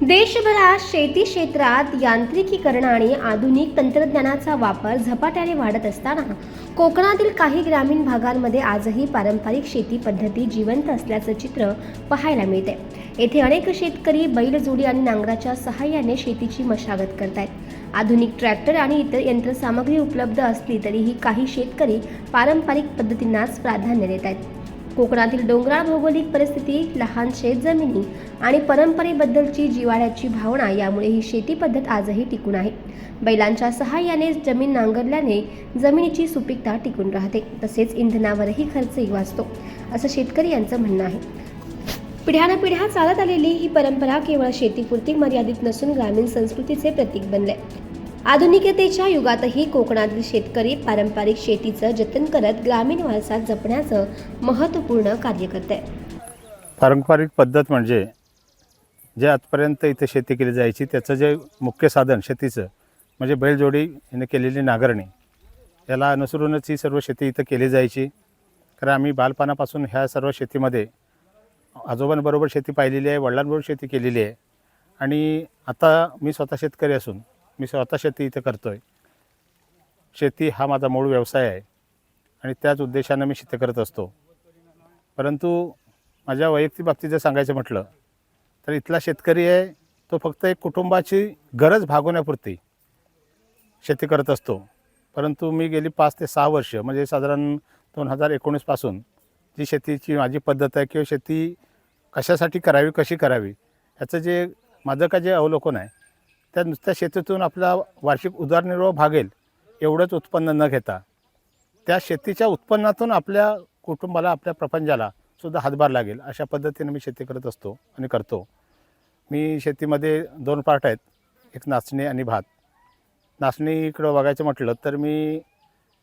देशभरात शेती क्षेत्रात यांत्रिकीकरण आणि आधुनिक तंत्रज्ञानाचा वापर झपाट्याने वाढत असताना कोकणातील काही ग्रामीण भागांमध्ये आजही पारंपरिक शेती पद्धती जिवंत असल्याचं चित्र पाहायला मिळते। येथे अनेक शेतकरी बैलजोडी आणि नांगराच्या सहाय्याने शेतीची मशागत करतायत। आधुनिक ट्रॅक्टर आणि इतर यंत्रसामग्री उपलब्ध असली तरीही काही शेतकरी पारंपरिक पद्धतींनाच प्राधान्य देत आहेत। कोकणातील डोंगराळ भौगोलिक परिस्थिती, लहान शेतजमिनी आणि परंपरेबद्दलची जिव्हाळ्याची भावना यामुळे ही शेती पद्धत आजही टिकून आहे। बैलांच्या सहाय्याने जमीन नांगरल्याने जमिनीची सुपीकता टिकून राहते, तसेच इंधनावरही खर्चही वाचतो, असं शेतकरी यांचं म्हणणं आहे। पिढ्यानपिढ्या चालत आलेली ही परंपरा केवळ शेतीपुरती मर्यादित नसून ग्रामीण संस्कृतीचे प्रतीक बनले। आधुनिकतेच्या युगातही कोकणातील शेतकरी पारंपरिक शेतीचं जतन करत ग्रामीण वारसा जपण्याचं महत्त्वपूर्ण कार्य करत आहे। पारंपरिक पद्धत म्हणजे जे आजपर्यंत इथे शेती केली जायची त्याचं जे मुख्य साधन शेतीचं म्हणजे बैलजोडी याने केलेली नांगरणी, याला अनुसरूनच ही सर्व शेती इथं केली जायची। कारण आम्ही बालपणापासून ह्या सर्व शेतीमध्ये आजोबांबरोबर शेती पाहिलेली आहे, वडिलांबरोबर शेती केलेली आहे आणि आता मी स्वतः शेतकरी असून मी स्वतः शेती इथं करतो आहे। शेती हा माझा मूळ व्यवसाय आहे आणि त्याच उद्देशानं मी शेती करत असतो। परंतु माझ्या वैयक्तिक बाबतीत जर सांगायचं म्हटलं तर इथला शेतकरी आहे तो फक्त एक कुटुंबाची गरज भागवण्यापुरती शेती करत असतो। परंतु मी गेली 5 ते 6 वर्ष म्हणजे साधारण 2019 पासून जी शेतीची माझी पद्धत आहे किंवा शेती कशासाठी करावी, कशी करावी याचं जे माझं का जे अवलोकन आहे त्या नुसत्या शेतीतून आपला वार्षिक उदरनिर्वाह भागेल एवढंच उत्पन्न न घेता त्या शेतीच्या उत्पन्नातून आपल्या कुटुंबाला, आपल्या प्रपंचाला सुद्धा हातभार लागेल अशा पद्धतीने मी शेती करत असतो आणि करतो। मी शेतीमध्ये 2 पार्ट आहेत, एक नाचणी आणि भात। नाचणीकडं बघायचं म्हटलं तर मी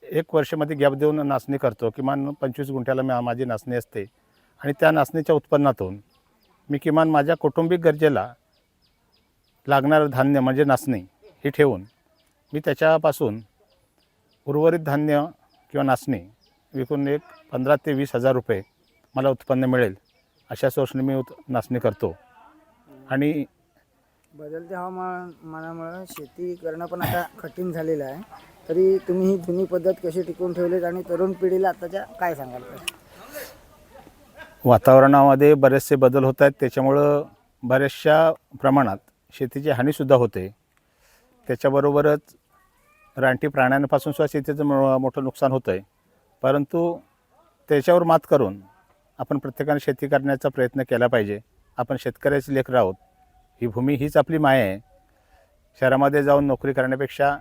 1 वर्षामध्ये गॅप देऊन नाचणी करतो। किमान 25 गुंठ्याला माझी नाचणी असते आणि त्या नाचणीच्या उत्पन्नातून मी किमान माझ्या कौटुंबिक गरजेला लागणारं धान्य म्हणजे नाचणी ही ठेवून मी त्याच्यापासून उर्वरित धान्य किंवा नाचणी विकून एक 15 ते 20 हजार रुपये मला उत्पन्न मिळेल अशा सोर्सने मी नाचणी करतो। आणि बदलत्या हवामानामुळे शेती करणं पण आता कठीण झालेलं आहे, तरी तुम्ही ही जुनी पद्धत कशी टिकवून ठेवलीत आणि तरुण पिढीला आताच्या काय सांगाल? वातावरणामध्ये बरेचसे बदल होत आहेत, त्याच्यामुळं बऱ्याचशा प्रमाणात शेतीची हानीसुद्धा होते। त्याच्याबरोबरच रानटी प्राण्यांपासून सुद्धा शेतीचं मोठं नुकसान होतं आहे। परंतु त्याच्यावर मात करून आपण प्रत्येकाने शेती करण्याचा प्रयत्न केला पाहिजे। आपण शेतकऱ्याचे लेकरं आहोत, ही भूमी हीच आपली माय आहे। शहरामध्ये जाऊन नोकरी करण्यापेक्षा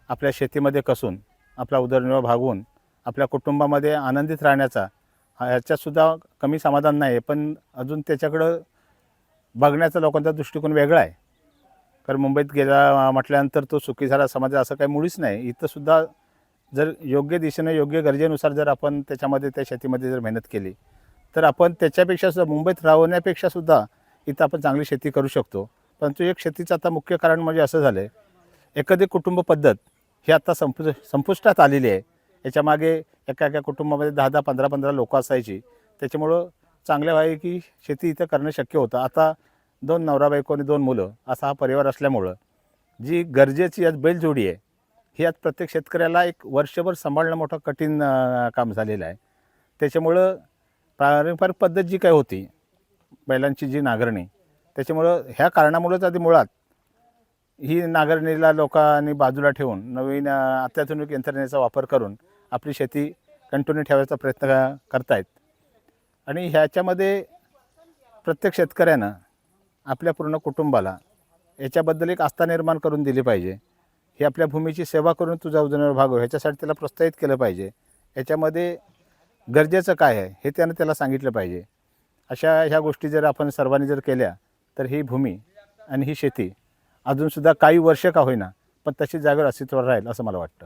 आपल्या शेतीमध्ये कसून आपला उदरनिर्वाह भागवून आपल्या कुटुंबामध्ये आनंदित राहण्याचा ह्याच्यातसुद्धा कमी समाधान नाही आहे, पण अजून त्याच्याकडं बघण्याचा लोकांचा दृष्टिकोन वेगळा आहे। कारण मुंबईत गेला म्हटल्यानंतर तो सुखी झाला समाज असं काही मुळीच नाही। इथंसुद्धा जर योग्य दिशेने योग्य गरजेनुसार जर आपण त्याच्यामध्ये त्या शेतीमध्ये जर मेहनत केली तर आपण त्याच्यापेक्षा सुद्धा मुंबईत राहण्यापेक्षासुद्धा इथं आपण चांगली शेती करू शकतो। परंतु एक शेतीचं आता मुख्य कारण म्हणजे असं झालं आहे, एखादी कुटुंब पद्धत ही आता संपुष्टात आलेली आहे। याच्यामागे एका कुटुंबामध्ये 10-10, 15-15 लोकं असायची, त्याच्यामुळं चांगल्या आहे की शेती इथं करणं शक्य होतं। आता 2 नवरा बायको आणि 2 मुलं असा हा परिवार असल्यामुळं जी गरजेची आज बैलजोडी आहे ही आज प्रत्येक शेतकऱ्याला एक वर्षभर सांभाळणं मोठं कठीण काम झालेलं आहे। त्याच्यामुळं पारंपरिक पद्धत जी काय होती बैलांची जी नांगरणी, त्याच्यामुळं ह्या कारणामुळंच आधी मुळात ही नांगरणीला लोकांनी बाजूला ठेवून नवीन अत्याधुनिक यंत्रणेचा वापर करून आपली शेती कंटिन्यू ठेवायचा प्रयत्न करतायत। आणि ह्याच्यामध्ये प्रत्येक शेतकऱ्यानं आपल्या पूर्ण कुटुंबाला याच्याबद्दल एक आस्था निर्माण करून दिली पाहिजे। ही आपल्या भूमीची सेवा करून तुझा उदरनिर्वाह भागव ह्याच्यासाठी त्याला प्रोत्साहित केलं पाहिजे। याच्यामध्ये गरजेचं काय आहे हे त्यानं त्याला सांगितलं पाहिजे। अशा ह्या गोष्टी जर आपण सर्वांनी जर केल्या तर ही भूमी आणि ही शेती अजूनसुद्धा काही वर्ष का होईना पण तशी जागेवर अस्तित्वावर राहील असं मला वाटतं।